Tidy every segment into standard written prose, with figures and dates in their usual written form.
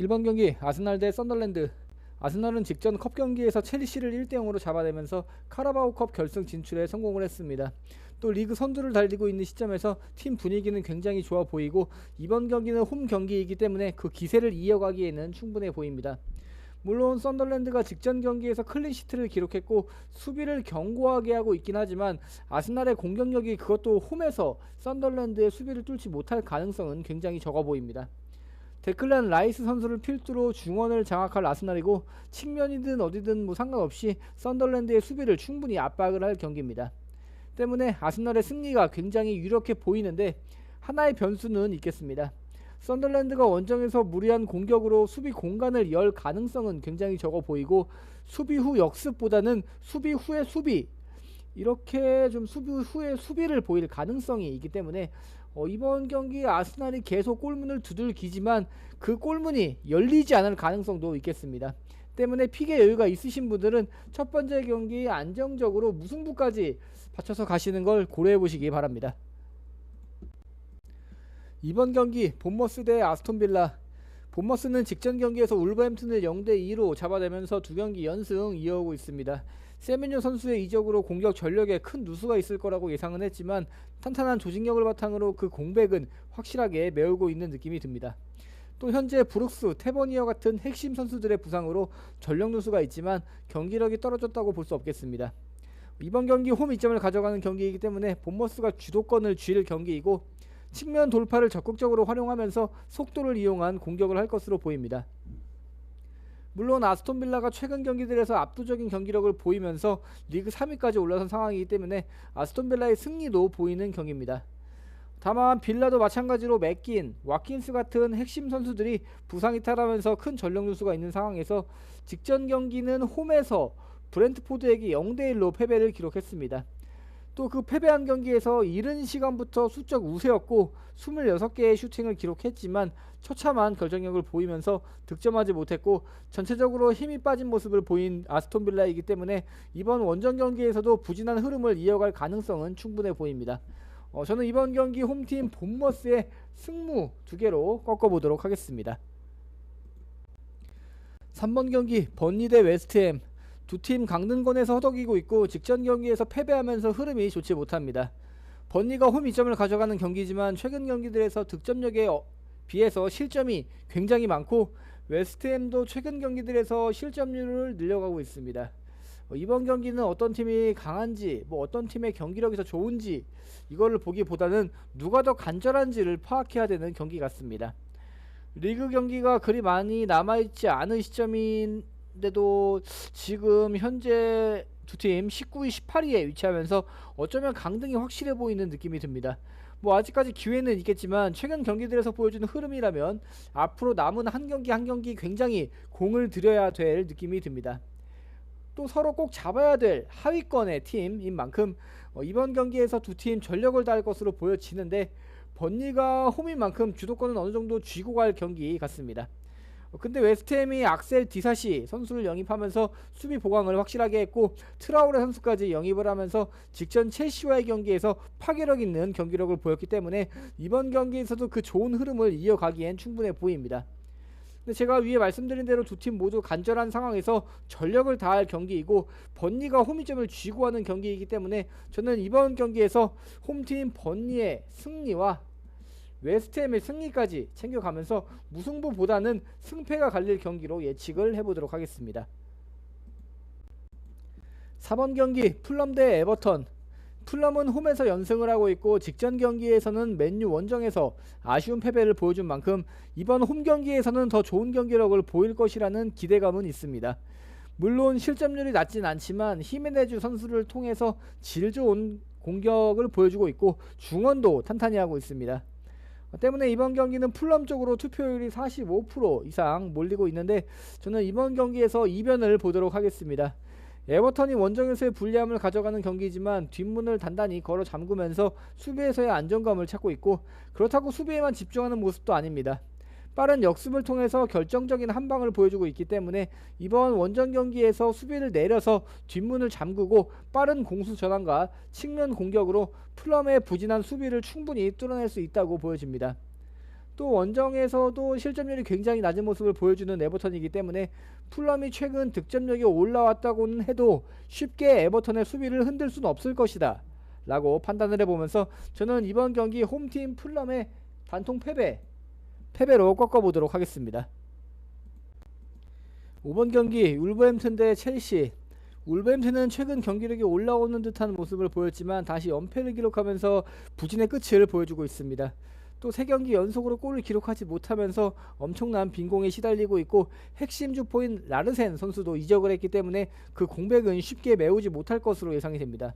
1번 경기 아스날 대 썬더랜드. 아스날은 직전 컵 경기에서 첼시를 1대0으로 잡아내면서 카라바오컵 결승 진출에 성공을 했습니다. 또 리그 선두를 달리고 있는 시점에서 팀 분위기는 굉장히 좋아 보이고 이번 경기는 홈 경기이기 때문에 그 기세를 이어가기에는 충분해 보입니다. 물론 썬더랜드가 직전 경기에서 클린시트를 기록했고 수비를 견고하게 하고 있긴 하지만 아스날의 공격력이 그것도 홈에서 썬더랜드의 수비를 뚫지 못할 가능성은 굉장히 적어 보입니다. 데클란 라이스 선수를 필두로 중원을 장악할 아스날이고 측면이든 어디든 상관없이 썬더랜드의 수비를 충분히 압박을 할 경기입니다. 때문에 아스날의 승리가 굉장히 유력해 보이는데 하나의 변수는 있겠습니다. 썬더랜드가 원정에서 무리한 공격으로 수비 공간을 열 가능성은 굉장히 적어 보이고 수비 후 역습보다는 수비 후의 수비, 이렇게 좀 수비 후에 수비를 보일 가능성이 있기 때문에 이번 경기 아스날이 계속 골문을 두들기지만 그 골문이 열리지 않을 가능성도 있겠습니다. 때문에 픽의 여유가 있으신 분들은 첫 번째 경기 안정적으로 무승부까지 받쳐서 가시는 걸 고려해 보시기 바랍니다. 이번 경기 본머스 대 아스톤빌라. 본머스는 직전 경기에서 울버햄튼을 0대2로 잡아내면서 두 경기 연승 이어오고 있습니다. 세메뇨 선수의 이적으로 공격 전력에 큰 누수가 있을 거라고 예상은 했지만 탄탄한 조직력을 바탕으로 그 공백은 확실하게 메우고 있는 느낌이 듭니다. 또 현재 브룩스, 테버니어 같은 핵심 선수들의 부상으로 전력 누수가 있지만 경기력이 떨어졌다고 볼 수 없겠습니다. 이번 경기 홈 이점을 가져가는 경기이기 때문에 본머스가 주도권을 쥘 경기이고 측면 돌파를 적극적으로 활용하면서 속도를 이용한 공격을 할 것으로 보입니다. 물론 아스톤빌라가 최근 경기들에서 압도적인 경기력을 보이면서 리그 3위까지 올라선 상황이기 때문에 아스톤빌라의 승리도 보이는 경기입니다. 다만 빌라도 마찬가지로 맥긴, 와킨스 같은 핵심 선수들이 부상이 탈하면서 큰 전력 누수가 있는 상황에서 직전 경기는 홈에서 브렌트포드에게 0대1로 패배를 기록했습니다. 또 그 패배한 경기에서 이른 시간부터 수적 우세였고 26개의 슈팅을 기록했지만 처참한 결정력을 보이면서 득점하지 못했고 전체적으로 힘이 빠진 모습을 보인 아스톤빌라이기 때문에 이번 원정 경기에서도 부진한 흐름을 이어갈 가능성은 충분해 보입니다. 저는 이번 경기 홈팀 본머스의 승무 2개로 꺾어보도록 하겠습니다. 3번 경기 번니 대 웨스트햄. 두 팀 강등권에서 허덕이고 있고 직전 경기에서 패배하면서 흐름이 좋지 못합니다. 번니가 홈 2점을 가져가는 경기지만 최근 경기들에서 득점력에 비해서 실점이 굉장히 많고 웨스트햄도 최근 경기들에서 실점률을 늘려가고 있습니다. 이번 경기는 어떤 팀이 강한지 어떤 팀의 경기력이 더 좋은지 이거를 보기보다는 누가 더 간절한지를 파악해야 되는 경기 같습니다. 리그 경기가 그리 많이 남아있지 않은 시점인데도 지금 현재 두 팀 19위 18위에 위치하면서 어쩌면 강등이 확실해 보이는 느낌이 듭니다. 아직까지 기회는 있겠지만 최근 경기들에서 보여주는 흐름이라면 앞으로 남은 한 경기 한 경기 굉장히 공을 들여야 될 느낌이 듭니다. 또 서로 꼭 잡아야 될 하위권의 팀인 만큼 이번 경기에서 두 팀 전력을 다할 것으로 보여지는데 번니가 홈인 만큼 주도권은 어느정도 쥐고 갈 경기 같습니다. 근데 웨스트햄이 악셀 디사시 선수를 영입하면서 수비 보강을 확실하게 했고 트라우레 선수까지 영입을 하면서 직전 첼시와의 경기에서 파괴력 있는 경기력을 보였기 때문에 이번 경기에서도 그 좋은 흐름을 이어가기엔 충분해 보입니다. 근데 제가 위에 말씀드린 대로 두 팀 모두 간절한 상황에서 전력을 다할 경기이고 번니가 홈이점을 쥐고 하는 경기이기 때문에 저는 이번 경기에서 홈팀 번니의 승리와 웨스트햄의 승리까지 챙겨가면서 무승부보다는 승패가 갈릴 경기로 예측을 해보도록 하겠습니다. 4번 경기 풀럼 대 에버턴. 풀럼은 홈에서 연승을 하고 있고 직전 경기에서는 맨유 원정에서 아쉬운 패배를 보여준 만큼 이번 홈 경기에서는 더 좋은 경기력을 보일 것이라는 기대감은 있습니다. 물론 실점률이 낮진 않지만 히메네즈 선수를 통해서 질 좋은 공격을 보여주고 있고 중원도 탄탄히 하고 있습니다. 때문에 이번 경기는 풀럼 쪽으로 투표율이 45% 이상 몰리고 있는데 저는 이번 경기에서 이변을 보도록 하겠습니다. 에버턴이 원정에서의 불리함을 가져가는 경기지만 뒷문을 단단히 걸어 잠그면서 수비에서의 안정감을 찾고 있고 그렇다고 수비에만 집중하는 모습도 아닙니다. 빠른 역습을 통해서 결정적인 한방을 보여주고 있기 때문에 이번 원정 경기에서 수비를 내려서 뒷문을 잠그고 빠른 공수 전환과 측면 공격으로 풀럼의 부진한 수비를 충분히 뚫어낼 수 있다고 보여집니다. 또 원정에서도 실점률이 굉장히 낮은 모습을 보여주는 에버턴이기 때문에 풀럼이 최근 득점력이 올라왔다고는 해도 쉽게 에버턴의 수비를 흔들 수는 없을 것이다 라고 판단을 해보면서 저는 이번 경기 홈팀 풀럼의 단통 패배로 꺾어보도록 하겠습니다. 5번 경기 울버햄튼 대 첼시. 울버햄튼은 최근 경기력이 올라오는 듯한 모습을 보였지만 다시 연패를 기록하면서 부진의 끝을 보여주고 있습니다. 또 3경기 연속으로 골을 기록하지 못하면서 엄청난 빈공에 시달리고 있고 핵심 주포인 라르센 선수도 이적을 했기 때문에 그 공백은 쉽게 메우지 못할 것으로 예상이 됩니다.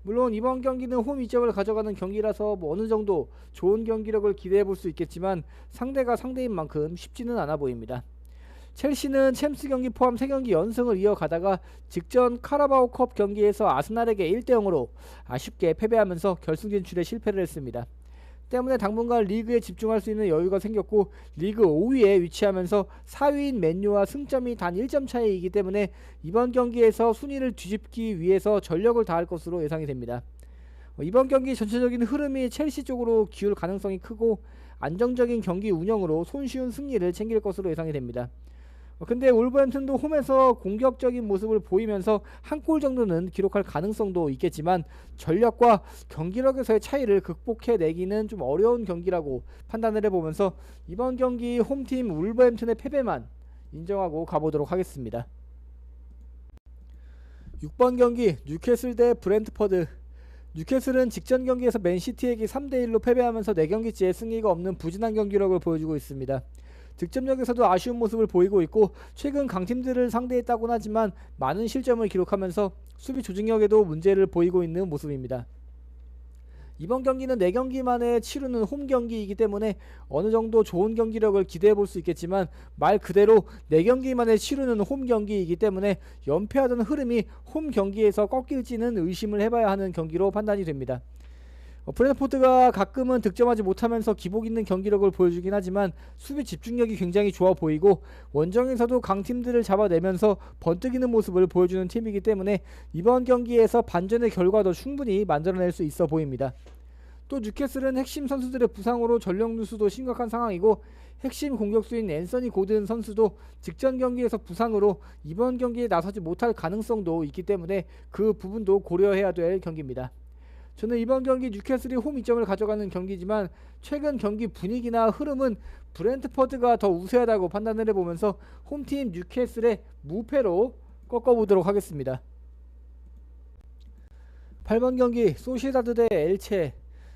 물론 이번 경기는 홈 이점을 가져가는 경기라서 어느 정도 좋은 경기력을 기대해 볼 수 있겠지만 상대가 상대인 만큼 쉽지는 않아 보입니다. 첼시는 챔스 경기 포함 3경기 연승을 이어가다가 직전 카라바오컵 경기에서 아스날에게 1대0으로 아쉽게 패배하면서 결승 진출에 실패를 했습니다. 때문에 당분간 리그에 집중할 수 있는 여유가 생겼고 리그 5위에 위치하면서 4위인 맨유와 승점이 단 1점 차이이기 때문에 이번 경기에서 순위를 뒤집기 위해서 전력을 다할 것으로 예상이 됩니다. 이번 경기 전체적인 흐름이 첼시 쪽으로 기울 가능성이 크고 안정적인 경기 운영으로 손쉬운 승리를 챙길 것으로 예상이 됩니다. 근데 울버햄튼도 홈에서 공격적인 모습을 보이면서 한 골 정도는 기록할 가능성도 있겠지만 전력과 경기력에서의 차이를 극복해내기는 좀 어려운 경기라고 판단을 해보면서 이번 경기 홈팀 울버햄튼의 패배만 인정하고 가보도록 하겠습니다. 6번 경기 뉴캐슬 대 브렌트퍼드. 뉴캐슬은 직전 경기에서 맨시티에게 3대1로 패배하면서 4경기째 승리가 없는 부진한 경기력을 보여주고 있습니다. 득점력에서도 아쉬운 모습을 보이고 있고 최근 강팀들을 상대했다고는 하지만 많은 실점을 기록하면서 수비 조직력에도 문제를 보이고 있는 모습입니다. 이번 경기는 4경기 만에 치르는 홈 경기이기 때문에 어느 정도 좋은 경기력을 기대해 볼 수 있겠지만 말 그대로 4경기 만에 치르는 홈 경기이기 때문에 연패하던 흐름이 홈 경기에서 꺾일지는 의심을 해봐야 하는 경기로 판단이 됩니다. 브렌트포드가 가끔은 득점하지 못하면서 기복 있는 경기력을 보여주긴 하지만 수비 집중력이 굉장히 좋아 보이고 원정에서도 강팀들을 잡아내면서 번뜩이는 모습을 보여주는 팀이기 때문에 이번 경기에서 반전의 결과도 충분히 만들어낼 수 있어 보입니다. 또 뉴캐슬은 핵심 선수들의 부상으로 전력 누수도 심각한 상황이고 핵심 공격수인 앤서니 고든 선수도 직전 경기에서 부상으로 이번 경기에 나서지 못할 가능성도 있기 때문에 그 부분도 고려해야 될 경기입니다. 저는 이번 경기 뉴캐슬이 홈 이점을 가져가는 경기지만 최근 경기 분위기나 흐름은 브렌트퍼드가 더 우세하다고 판단을 해보면서 홈팀 뉴캐슬의 무패로 꺾어보도록 하겠습니다. 8번 경기 소시다드 대 엘체.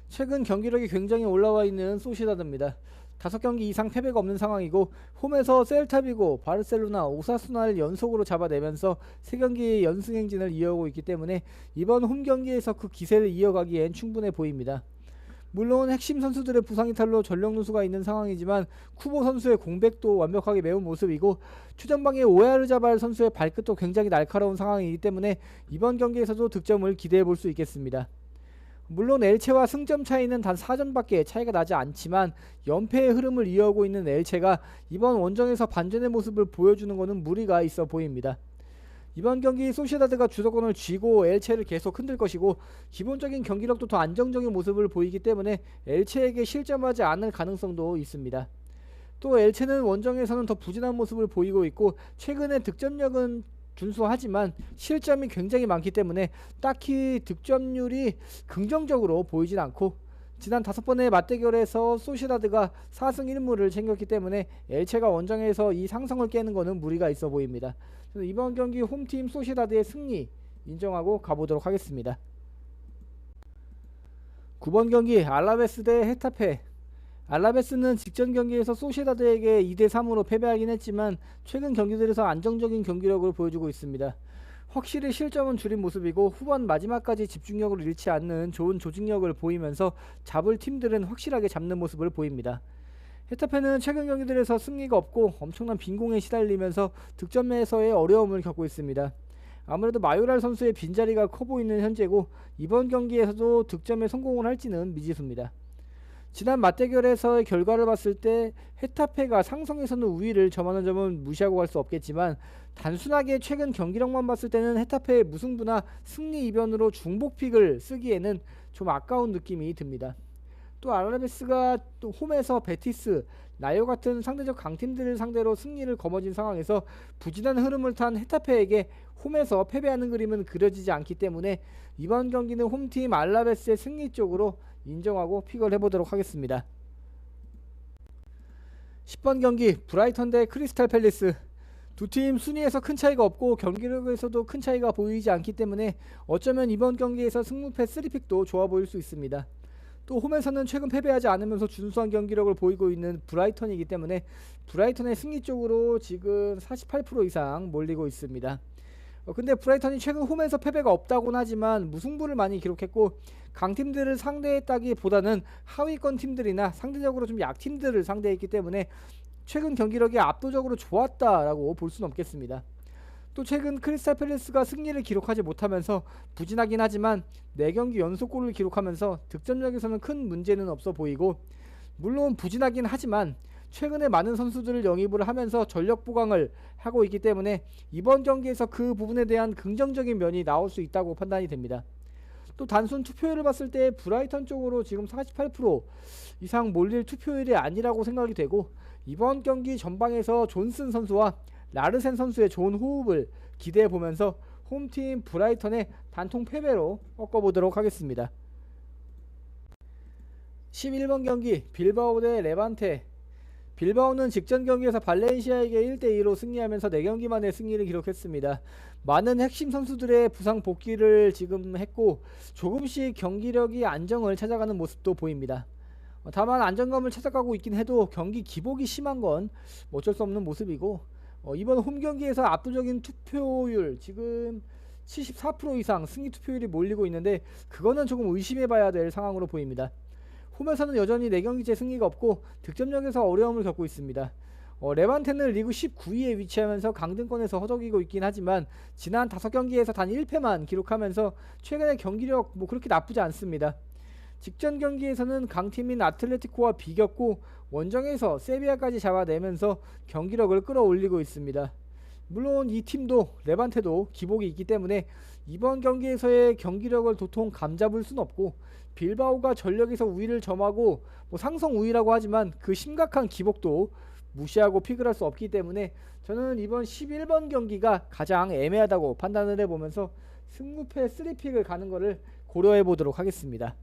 최근 경기력이 굉장히 올라와 있는 소시다드입니다. 5경기 이상 패배가 없는 상황이고 홈에서 셀타비고, 바르셀로나, 오사수나를 연속으로 잡아내면서 3경기 연승 행진을 이어오고 있기 때문에 이번 홈 경기에서 그 기세를 이어가기엔 충분해 보입니다. 물론 핵심 선수들의 부상 이탈로 전력 누수가 있는 상황이지만 쿠보 선수의 공백도 완벽하게 메운 모습이고 최전방의 오야르자발 선수의 발끝도 굉장히 날카로운 상황이기 때문에 이번 경기에서도 득점을 기대해 볼 수 있겠습니다. 물론 엘체와 승점 차이는 단 4점밖에 차이가 나지 않지만 연패의 흐름을 이어오고 있는 엘체가 이번 원정에서 반전의 모습을 보여주는 것은 무리가 있어 보입니다. 이번 경기 소시다드가 주도권을 쥐고 엘체를 계속 흔들 것이고 기본적인 경기력도 더 안정적인 모습을 보이기 때문에 엘체에게 실점하지 않을 가능성도 있습니다. 또 엘체는 원정에서는 더 부진한 모습을 보이고 있고 최근에 득점력은 준수하지만 실점이 굉장히 많기 때문에 딱히 득점률이 긍정적으로 보이진 않고 지난 5번의 맞대결에서 소시다드가 4승 1무를 챙겼기 때문에 엘체가 원정에서 이 상성을 깨는 것은 무리가 있어 보입니다. 이번 경기 홈팀 소시다드의 승리 인정하고 가보도록 하겠습니다. 9번 경기 알라베스 대 헤타페. 알라베스는 직전 경기에서 소시다드에게 2대3으로 패배하긴 했지만 최근 경기들에서 안정적인 경기력을 보여주고 있습니다. 확실히 실점은 줄인 모습이고 후반 마지막까지 집중력을 잃지 않는 좋은 조직력을 보이면서 잡을 팀들은 확실하게 잡는 모습을 보입니다. 헤타페는 최근 경기들에서 승리가 없고 엄청난 빈공에 시달리면서 득점에서의 어려움을 겪고 있습니다. 아무래도 마요랄 선수의 빈자리가 커 보이는 현재고 이번 경기에서도 득점에 성공을 할지는 미지수입니다. 지난 맞대결에서의 결과를 봤을 때 헤타페가 상성에서는 우위를 점하는 점은 무시하고 갈 수 없겠지만 단순하게 최근 경기력만 봤을 때는 헤타페의 무승부나 승리 이변으로 중복픽을 쓰기에는 좀 아까운 느낌이 듭니다. 또 알라베스가 또 홈에서 베티스, 라요 같은 상대적 강팀들을 상대로 승리를 거머쥔 상황에서 부진한 흐름을 탄 헤타페에게 홈에서 패배하는 그림은 그려지지 않기 때문에 이번 경기는 홈팀 알라베스의 승리 쪽으로 인정하고 픽을 해보도록 하겠습니다. 10번 경기 브라이턴 대 크리스탈 팰리스. 두 팀 순위에서 큰 차이가 없고 경기력에서도 큰 차이가 보이지 않기 때문에 어쩌면 이번 경기에서 승무패 3픽도 좋아 보일 수 있습니다. 또 홈에서는 최근 패배하지 않으면서 준수한 경기력을 보이고 있는 브라이턴이기 때문에 브라이턴의 승리 쪽으로 지금 48% 이상 몰리고 있습니다. 근데 브라이턴이 최근 홈에서 패배가 없다고는 하지만 무승부를 많이 기록했고 강팀들을 상대했다기보다는 하위권 팀들이나 상대적으로 좀 약팀들을 상대했기 때문에 최근 경기력이 압도적으로 좋았다라고 볼 수는 없겠습니다. 또 최근 크리스탈 팰리스가 승리를 기록하지 못하면서 부진하긴 하지만 4경기 연속골을 기록하면서 득점력에서는 큰 문제는 없어 보이고, 물론 부진하긴 하지만 최근에 많은 선수들을 영입을 하면서 전력 보강을 하고 있기 때문에 이번 경기에서 그 부분에 대한 긍정적인 면이 나올 수 있다고 판단이 됩니다. 또 단순 투표율을 봤을 때 브라이턴 쪽으로 지금 48% 이상 몰릴 투표율이 아니라고 생각이 되고, 이번 경기 전방에서 존슨 선수와 라르센 선수의 좋은 호흡을 기대해 보면서 홈팀 브라이턴의 단통 패배로 꺾어보도록 하겠습니다. 11번 경기 빌바오 대 레반테. 빌바오는 직전 경기에서 발렌시아에게 1대2로 승리하면서 4경기 만에 승리를 기록했습니다. 많은 핵심 선수들의 부상 복귀를 지금 했고 조금씩 경기력이 안정을 찾아가는 모습도 보입니다. 다만 안정감을 찾아가고 있긴 해도 경기 기복이 심한 건 어쩔 수 없는 모습이고, 이번 홈 경기에서 압도적인 투표율 지금 74% 이상 승리 투표율이 몰리고 있는데 그거는 조금 의심해봐야 될 상황으로 보입니다. 홈에서는 여전히 4경기째 승리가 없고 득점력에서 어려움을 겪고 있습니다. 레반테는 리그 19위에 위치하면서 강등권에서 허덕이고 있긴 하지만 지난 5경기에서 단 1패만 기록하면서 최근의 경기력 그렇게 나쁘지 않습니다. 직전 경기에서는 강팀인 아틀레티코와 비겼고 원정에서 세비야까지 잡아내면서 경기력을 끌어올리고 있습니다. 물론 이 팀도 레반테도 기복이 있기 때문에 이번 경기에서의 경기력을 도통 감잡을 순 없고, 빌바오가 전력에서 우위를 점하고 상성 우위라고 하지만 그 심각한 기복도 무시하고 픽을 할 수 없기 때문에 저는 이번 11번 경기가 가장 애매하다고 판단을 해보면서 승무패 3픽을 가는 거를 고려해 보도록 하겠습니다.